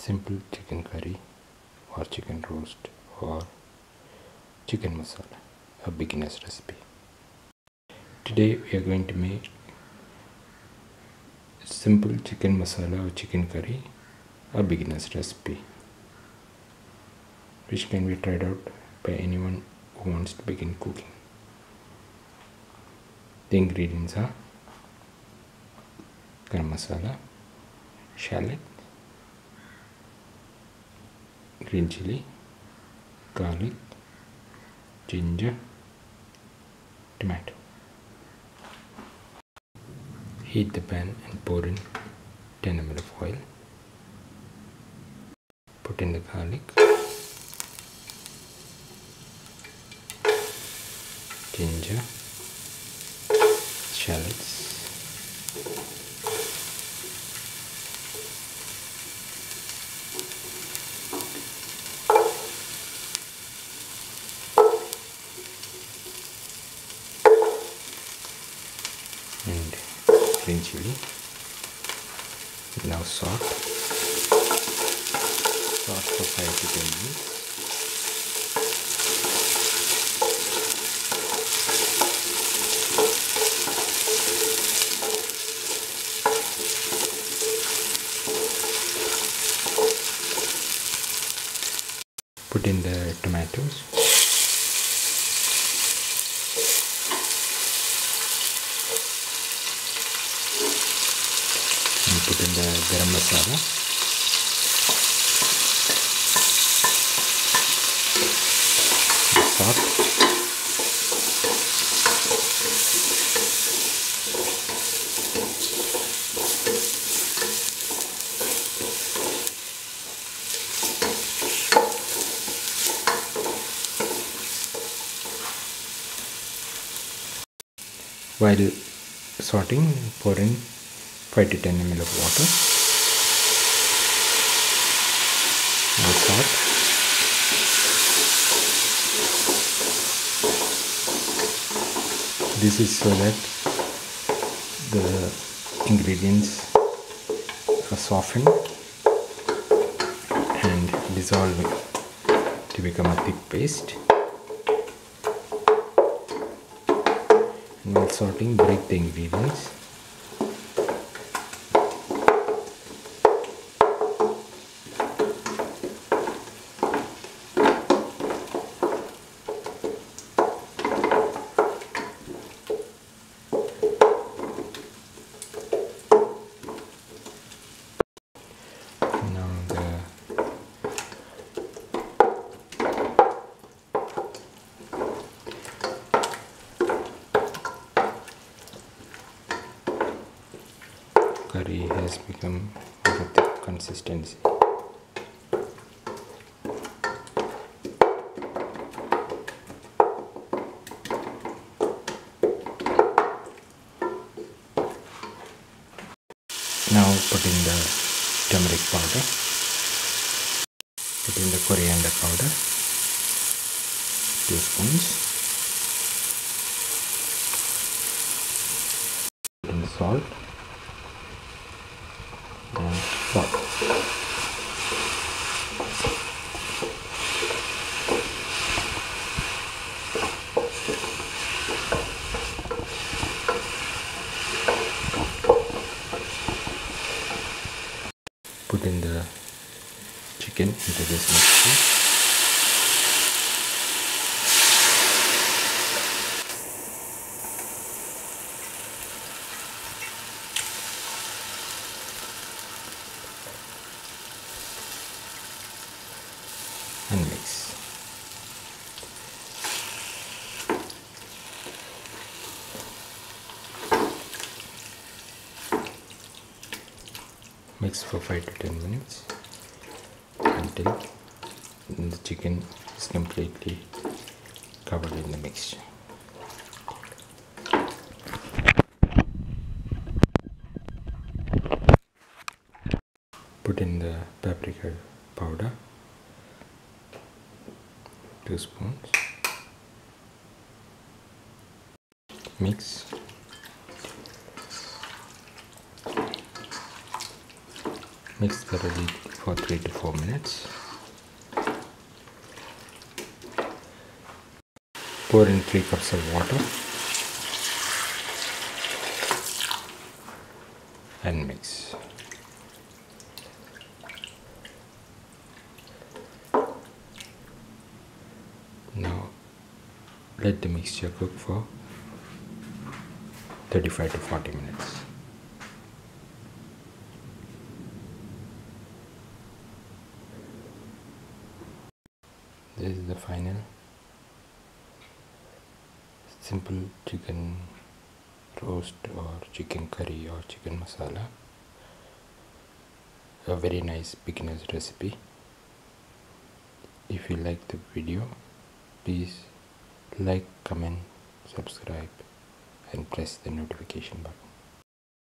simple chicken curry or chicken roast or chicken masala, a beginner's recipe. Today we are going to make simple chicken masala or chicken curry, a beginner's recipe, which can be tried out by anyone who wants to begin cooking. The ingredients are garam masala, shallot, green chili, garlic, ginger, tomato. Heat the pan and pour in 10 ml of oil. Put in the garlic, ginger, shallots, and green chili. Now salt for 5 to 10 minutes. Put in the tomatoes. And put in the garam masala. Salt. While sorting, pour in 5 to 10 ml of water and salt. This is so that the ingredients are softened and dissolve to become a thick paste. And while sorting, break the ingredients. Now the curry has become of a thick consistency. Now put in the turmeric powder, put in the coriander powder, 2 spoons, put in the salt and salt. Put in the chicken into this mixture. And mix. Mix for 5 to 10 minutes until the chicken is completely covered in the mixture. Put in the paprika powder, 2 spoons. Mix. Mix thoroughly for 3 to 4 minutes. Pour in 3 cups of water and mix. Now let the mixture cook for 35 to 40 minutes. This is the final simple chicken roast or chicken curry or chicken masala. A very nice beginner's recipe. If you like the video, please like, comment, subscribe and press the notification button.